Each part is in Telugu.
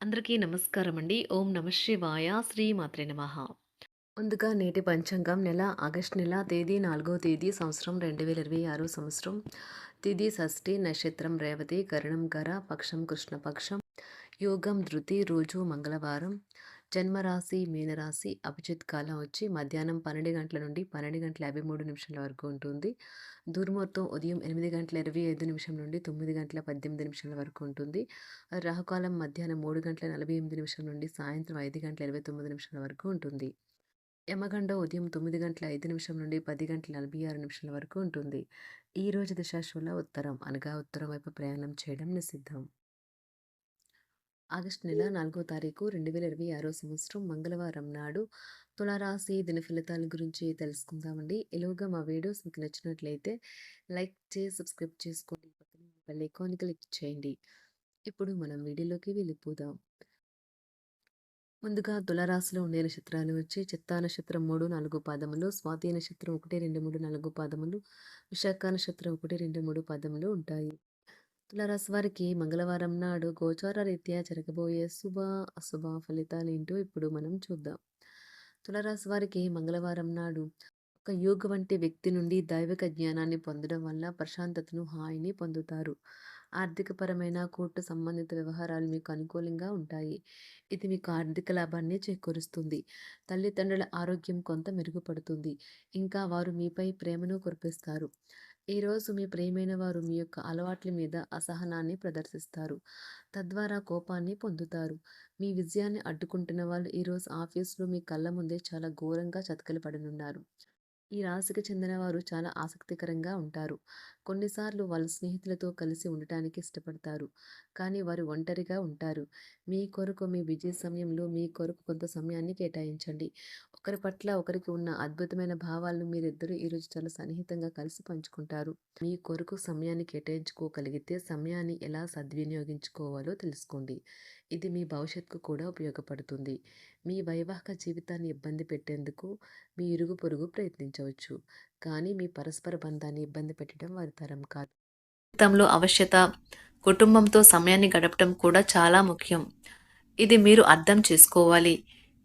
అందరికీ నమస్కారం అండి. ఓం నమ శివాయ. శ్రీ మాత్రే నమః. ముందుగా నేటి పంచాంగం నెల ఆగస్టు నెల తేదీ 4వ తేదీ సంవత్సరం 2026 సంవత్సరం. తిథి షష్ఠి, నక్షత్రం రేవతి, కరణం గర, పక్షం కృష్ణపక్షం, యోగం ధృతి, రోజు మంగళవారం, జన్మరాశి మీనరాశి, అభిజిత్ కాలం వచ్చి మధ్యాహ్నం 12 గంటల నుండి 12 గంటల 53 నిమిషాల వరకు ఉంటుంది. దుర్ముహూర్తం ఉదయం 8 గంటల 25 నిమిషం నుండి 9 గంటల 18 నిమిషాల వరకు ఉంటుంది. రాహుకాలం మధ్యాహ్నం 3 గంటల 48 నిమిషం నుండి సాయంత్రం 5 గంటల 29 నిమిషాల వరకు ఉంటుంది. యమగండ ఉదయం 9 గంటల 5 నిమిషం నుండి 10 గంటల 46 నిమిషాల వరకు ఉంటుంది. ఈ రోజు దిశాశూల ఉత్తరం అనగా ఉత్తరం వైపు ప్రయాణం చేయడం నిషిద్ధం. ఆగస్టు నెల 4వ తారీఖు 2026 సంవత్సరం మంగళవారం నాడు తులారాశి దిన ఫలితాల గురించి తెలుసుకుందామండి. ఎలాగా మా వీడియోస్ మీకు నచ్చినట్లయితే లైక్ చేసి సబ్స్క్రైబ్ చేసుకోండి. పక్కన బెల్ ఐకాన్ క్లిక్ చేయండి. ఇప్పుడు మనం వీడియోలోకి వెళ్ళిపోదాం. ముందుగా తులారాశిలో ఉండే నక్షత్రాలు వచ్చి చిత్తా నక్షత్రం 3, 4 పాదములు, స్వాతి నక్షత్రం 1, 2, 3, 4 పాదములు, విశాఖ నక్షత్రం 1, 2, 3 పాదములు ఉంటాయి. తులారాశి వారికి మంగళవారం నాడు గోచార రీత్యా జరగబోయే శుభ అశుభ ఫలితాలు ఏంటో ఇప్పుడు మనం చూద్దాం. తులారాశి వారికి మంగళవారం నాడు ఒక యోగ వంటి వ్యక్తి నుండి దైవిక జ్ఞానాన్ని పొందడం వల్ల ప్రశాంతతను, హాయిని పొందుతారు. ఆర్థికపరమైన కోర్టు సంబంధిత వ్యవహారాలు మీకు అనుకూలంగా ఉంటాయి. ఇది మీకు ఆర్థిక లాభాన్ని చేకూరుస్తుంది. తల్లిదండ్రుల ఆరోగ్యం కొంత మెరుగుపడుతుంది. ఇంకా వారు మీపై ప్రేమను కురిపిస్తారు. ఈరోజు మీ ప్రియమైన వారు మీ యొక్క అలవాట్ల మీద అసహనాన్ని ప్రదర్శిస్తారు. తద్వారా కోపాన్ని పొందుతారు. మీ విజయాన్ని అడ్డుకుంటున్న వాళ్ళు ఈరోజు ఆఫీసులో మీ కళ్ళ ముందే చాలా ఘోరంగా చతికిల పడనున్నారు. ఈ రాశికి చెందిన వారు చాలా ఆసక్తికరంగా ఉంటారు. కొన్నిసార్లు వాళ్ళ స్నేహితులతో కలిసి ఉండటానికి ఇష్టపడతారు. కానీ వారు ఒంటరిగా ఉంటారు. మీ కొరకు మీ బిజీ సమయంలో మీ కొరకు కొంత సమయాన్ని కేటాయించండి. ఒకరి పట్ల ఒకరికి ఉన్న అద్భుతమైన భావాలను మీరిద్దరూ ఈరోజు చాలా సన్నిహితంగా కలిసి పంచుకుంటారు. మీ కొరకు సమయాన్ని కేటాయించుకోగలిగితే సమయాన్ని ఎలా సద్వినియోగించుకోవాలో తెలుసుకోండి. ఇది మీ భవిష్యత్తుకు కూడా ఉపయోగపడుతుంది. మీ వైవాహిక జీవితాన్ని ఇబ్బంది పెట్టేందుకు మీ ఇరుగు పొరుగు ప్రయత్నించవచ్చు. కానీ మీ పరస్పర బంధాన్ని ఇబ్బంది పెట్టడం వారి తరం కాదు. జీవితంలో అవశ్యత కుటుంబంతో సమయాన్ని గడపడం కూడా చాలా ముఖ్యం. ఇది మీరు అర్థం చేసుకోవాలి.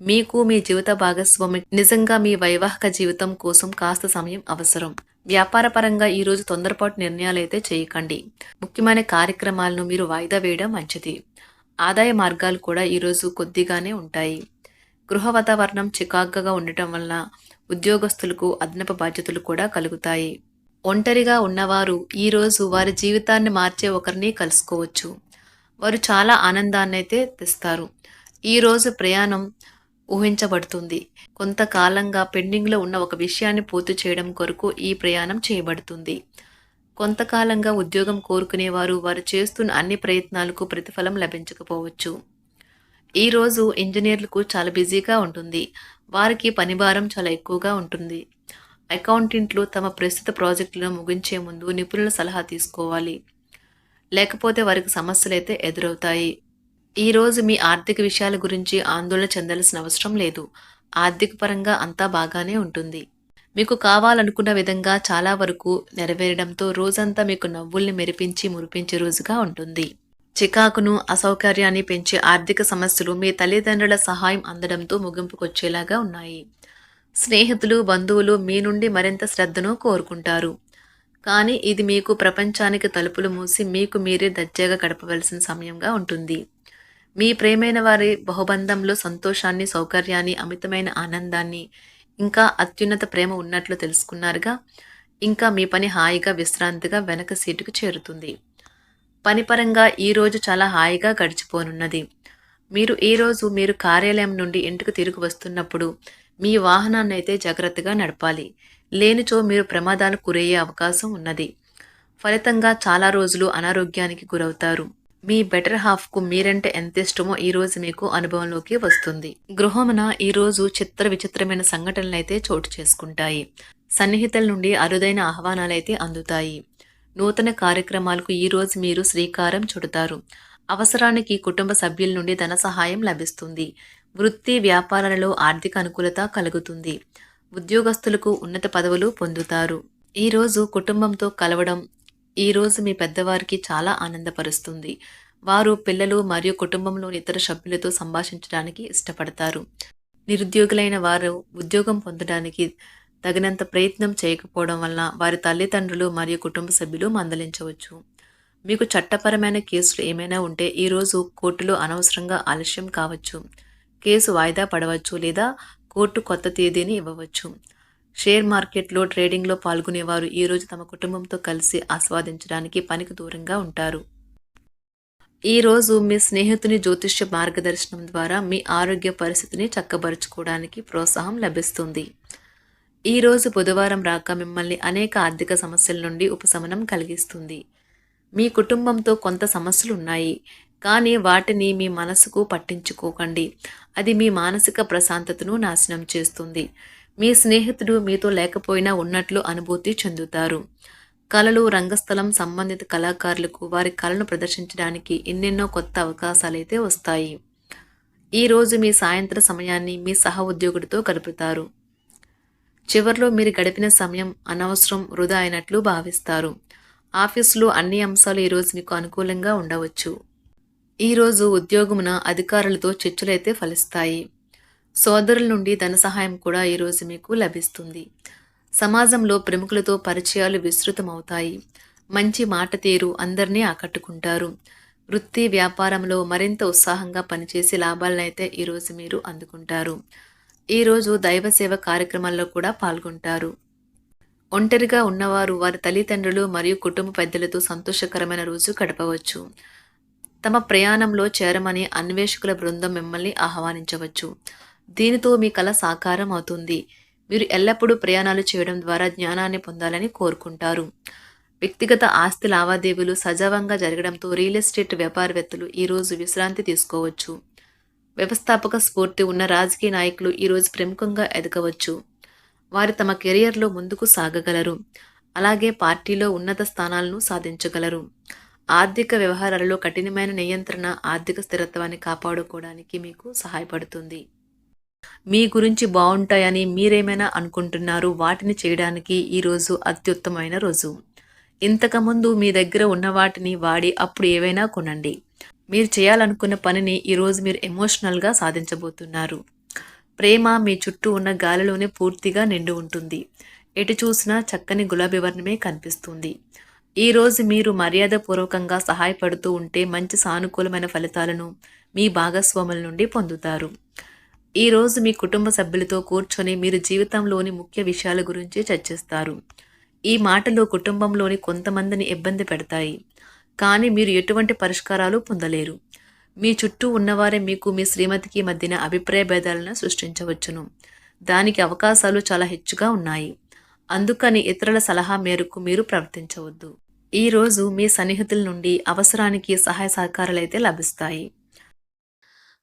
మీకు మీ జీవిత భాగస్వామి నిజంగా మీ వైవాహిక జీవితం కోసం కాస్త సమయం అవసరం. వ్యాపారపరంగా ఈరోజు తొందరపాటు నిర్ణయాలైతే చేయకండి. ముఖ్యమైన కార్యక్రమాలను మీరు వాయిదా వేయడం మంచిది. ఆదాయ మార్గాలు కూడా ఈరోజు కొద్దిగానే ఉంటాయి. గృహ వాతావరణం చికాకుగా ఉండటం వల్ల ఉద్యోగస్తులకు అదనపు బాధ్యతలు కూడా కలుగుతాయి. ఒంటరిగా ఉన్నవారు ఈరోజు వారి జీవితాన్ని మార్చే ఒకరిని కలుసుకోవచ్చు. వారు చాలా ఆనందాన్ని అయితే తెస్తారు. ఈరోజు ప్రయాణం ఊహించబడుతుంది. కొంతకాలంగా పెండింగ్లో ఉన్న ఒక విషయాన్ని పూర్తి చేయడం కొరకు ఈ ప్రయాణం చేయబడుతుంది. కొంతకాలంగా ఉద్యోగం కోరుకునేవారు వారు చేస్తున్న అన్ని ప్రయత్నాలకు ప్రతిఫలం లభించకపోవచ్చు. ఈరోజు ఇంజనీర్లకు చాలా బిజీగా ఉంటుంది. వారికి పనిభారం చాలా ఎక్కువగా ఉంటుంది. అకౌంటెంట్లు తమ ప్రస్తుత ప్రాజెక్టులను ముగించే ముందు నిపుణుల సలహా తీసుకోవాలి. లేకపోతే వారికి సమస్యలు అయితే ఎదురవుతాయి. ఈరోజు మీ ఆర్థిక విషయాల గురించి ఆందోళన చెందాల్సిన అవసరం లేదు. ఆర్థిక పరంగా అంతా బాగానే ఉంటుంది. మీకు కావాలనుకున్న విధంగా చాలా వరకు నెరవేరడంతో రోజంతా మీకు నవ్వుల్ని మెరిపించి మురిపించే రోజుగా ఉంటుంది. చికాకును, అసౌకర్యాన్ని పెంచే ఆర్థిక సమస్యలు మీ తల్లిదండ్రుల సహాయం అందడంతో ముగింపుకొచ్చేలాగా ఉన్నాయి. స్నేహితులు, బంధువులు మీ నుండి మరింత శ్రద్ధను కోరుకుంటారు. కానీ ఇది మీకు ప్రపంచానికి తలుపులు మూసి మీకు మీరే దర్జాగా గడపవలసిన సమయంగా ఉంటుంది. మీ ప్రేమైన వారి బహుబంధంలో సంతోషాన్ని, సౌకర్యాన్ని, అమితమైన ఆనందాన్ని, ఇంకా అత్యున్నత ప్రేమ ఉన్నట్లు తెలుసుకున్నారుగా. ఇంకా మీ పని హాయిగా విశ్రాంతిగా వెనక సీటుకు చేరుతుంది. పనిపరంగా ఈరోజు చాలా హాయిగా గడిచిపోనున్నది. మీరు కార్యాలయం నుండి ఇంటికి తిరిగి వస్తున్నప్పుడు మీ వాహనాన్ని అయితే జాగ్రత్తగా నడపాలి. లేనిచో మీరు ప్రమాదాలకు గురయ్యే అవకాశం ఉన్నది. ఫలితంగా చాలా రోజులు అనారోగ్యానికి గురవుతారు. మీ బెటర్ హాఫ్కు మీరంటే ఎంత ఇష్టమో ఈరోజు మీకు అనుభవంలోకి వస్తుంది. గృహమున ఈరోజు చిత్ర విచిత్రమైన సంఘటనలు అయితే చోటు చేసుకుంటాయి. సన్నిహితుల నుండి అరుదైన ఆహ్వానాలైతే అందుతాయి. నూతన కార్యక్రమాలకు ఈరోజు మీరు శ్రీకారం చుడతారు. అవసరానికి కుటుంబ సభ్యుల నుండి ధన సహాయం లభిస్తుంది. వృత్తి వ్యాపారాలలో ఆర్థిక అనుకూలత కలుగుతుంది. ఉద్యోగస్తులకు ఉన్నత పదవులు పొందుతారు. ఈరోజు కుటుంబంతో కలవడం ఈరోజు మీ పెద్దవారికి చాలా ఆనందపరుస్తుంది. వారు పిల్లలు మరియు కుటుంబంలోని ఇతర సభ్యులతో సంభాషించడానికి ఇష్టపడతారు. నిరుద్యోగులైన వారు ఉద్యోగం పొందడానికి తగినంత ప్రయత్నం చేయకపోవడం వలన వారి తల్లిదండ్రులు మరియు కుటుంబ సభ్యులు మందలించవచ్చు. మీకు చట్టపరమైన కేసులు ఏమైనా ఉంటే ఈరోజు కోర్టులో అనవసరంగా ఆలస్యం కావచ్చు. కేసు వాయిదా పడవచ్చు లేదా కోర్టు కొత్త తేదీని ఇవ్వవచ్చు. షేర్ మార్కెట్లో ట్రేడింగ్లో పాల్గొనేవారు ఈరోజు తమ కుటుంబంతో కలిసి ఆస్వాదించడానికి పనికి దూరంగా ఉంటారు. ఈరోజు మీ స్నేహితుని జ్యోతిష్య మార్గదర్శనం ద్వారా మీ ఆరోగ్య పరిస్థితిని చక్కబరుచుకోవడానికి ప్రోత్సాహం లభిస్తుంది. ఈరోజు బుధవారం రాక మిమ్మల్ని అనేక ఆర్థిక సమస్యల నుండి ఉపశమనం కలిగిస్తుంది. మీ కుటుంబంతో కొంత సమస్యలు ఉన్నాయి, కానీ వాటిని మీ మనసుకు పట్టించుకోకండి. అది మీ మానసిక ప్రశాంతతను నాశనం చేస్తుంది. మీ స్నేహితుడు మీతో లేకపోయినా ఉన్నట్లు అనుభూతి చెందుతారు. కళలు, రంగస్థలం సంబంధిత కళాకారులకు వారి కళను ప్రదర్శించడానికి ఎన్నెన్నో కొత్త అవకాశాలైతే వస్తాయి. ఈరోజు మీ సాయంత్ర సమయాన్ని మీ సహ ఉద్యోగుడితో గడుపుతారు. చివర్లో మీరు గడిపిన సమయం అనవసరం, వృధా అయినట్లు భావిస్తారు. ఆఫీసులో అన్ని అంశాలు ఈరోజు మీకు అనుకూలంగా ఉండవచ్చు. ఈరోజు ఉద్యోగమున అధికారులతో చర్చలైతే ఫలిస్తాయి. సోదరుల నుండి ధన సహాయం కూడా ఈరోజు మీకు లభిస్తుంది. సమాజంలో ప్రముఖులతో పరిచయాలు విస్తృతమవుతాయి. మంచి మాట తీరు అందరినీ ఆకట్టుకుంటారు. వృత్తి వ్యాపారంలో మరింత ఉత్సాహంగా పనిచేసి లాభాలనైతే ఈరోజు మీరు అందుకుంటారు. ఈరోజు దైవ సేవ కార్యక్రమాల్లో కూడా పాల్గొంటారు. ఒంటరిగా ఉన్నవారు వారి తల్లిదండ్రులు మరియు కుటుంబ పెద్దలతో సంతోషకరమైన రోజు గడపవచ్చు. తమ ప్రయాణంలో చేరమని అన్వేషకుల బృందం మిమ్మల్ని ఆహ్వానించవచ్చు. దీనితో మీ కల సాకారం అవుతుంది. మీరు ఎల్లప్పుడూ ప్రయాణాలు చేయడం ద్వారా జ్ఞానాన్ని పొందాలని కోరుకుంటారు. వ్యక్తిగత ఆస్తి లావాదేవీలు సజావంగా జరగడంతో రియల్ ఎస్టేట్ వ్యాపారవేత్తలు ఈరోజు విశ్రాంతి తీసుకోవచ్చు. వ్యవస్థాపక స్ఫూర్తి ఉన్న రాజకీయ నాయకులు ఈరోజు ప్రముఖంగా ఎదగవచ్చు. వారు తమ కెరియర్లో ముందుకు సాగగలరు. అలాగే పార్టీలో ఉన్నత స్థానాలను సాధించగలరు. ఆర్థిక వ్యవహారాలలో కఠినమైన నియంత్రణ ఆర్థిక స్థిరత్వాన్ని కాపాడుకోవడానికి మీకు సహాయపడుతుంది. మీ గురించి బాగుంటాయని మీరేమైనా అనుకుంటున్నారు, వాటిని చేయడానికి ఈరోజు అత్యుత్తమైన రోజు. ఇంతకుముందు మీ దగ్గర ఉన్న వాటిని వాడి అప్పుడు ఏవైనా కొనండి. మీరు చేయాలనుకున్న పనిని ఈరోజు మీరు ఎమోషనల్గా సాధించబోతున్నారు. ప్రేమ మీ చుట్టూ ఉన్న గాలిలోనే పూర్తిగా నిండి ఉంటుంది. ఎటు చూసినా చక్కని గులాబీ వర్ణమే కనిపిస్తుంది. ఈరోజు మీరు మర్యాదపూర్వకంగా సహాయపడుతూ ఉంటే మంచి సానుకూలమైన ఫలితాలను మీ భాగస్వాముల నుండి పొందుతారు. ఈరోజు మీ కుటుంబ సభ్యులతో కూర్చొని మీరు జీవితంలోని ముఖ్య విషయాల గురించి చర్చిస్తారు. ఈ మాటలు కుటుంబంలోని కొంతమందిని ఇబ్బంది పెడతాయి, కానీ మీరు ఎటువంటి పరిష్కారాలు పొందలేరు. మీ చుట్టూ ఉన్నవారే మీకు మీ శ్రీమతికి మధ్యన అభిప్రాయ భేదాలను సృష్టించవచ్చును. దానికి అవకాశాలు చాలా హెచ్చుగా ఉన్నాయి. అందుకని ఇతరుల సలహా మేరకు మీరు ప్రవర్తించవద్దు. ఈరోజు మీ సన్నిహితుల నుండి అవసరానికి సహాయ సహకారాలైతే లభిస్తాయి.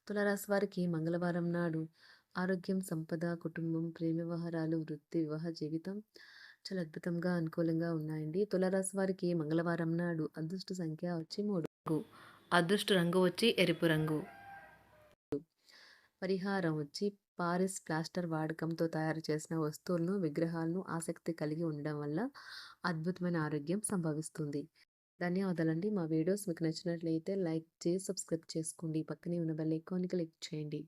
తులారాశి వారికి మంగళవారం నాడు ఆరోగ్యం, సంపద, కుటుంబం, ప్రేమ వ్యవహారాలు, వృత్తి, వివాహ జీవితం చాలా అద్భుతంగా అనుకూలంగా ఉన్నాయండి. తులారాశి వారికి మంగళవారం నాడు అదృష్ట సంఖ్య వచ్చి 3, అదృష్ట రంగు వచ్చి ఎరుపు రంగు. పరిహారం వచ్చి పారిస్ ప్లాస్టర్ వాడకంతో తయారు చేసిన వస్తువులను, విగ్రహాలను ఆసక్తి కలిగి ఉండడం వల్ల అద్భుతమైన ఆరోగ్యం సంభవిస్తుంది. ధన్యవాదాలండి. మా వీడియోస్ మీకు నచ్చినట్లయితే లైక్ చేసి సబ్స్క్రైబ్ చేసుకోండి. పక్కనే ఉన్న బెల్ ఐకాన్ని క్లిక్ చేయండి.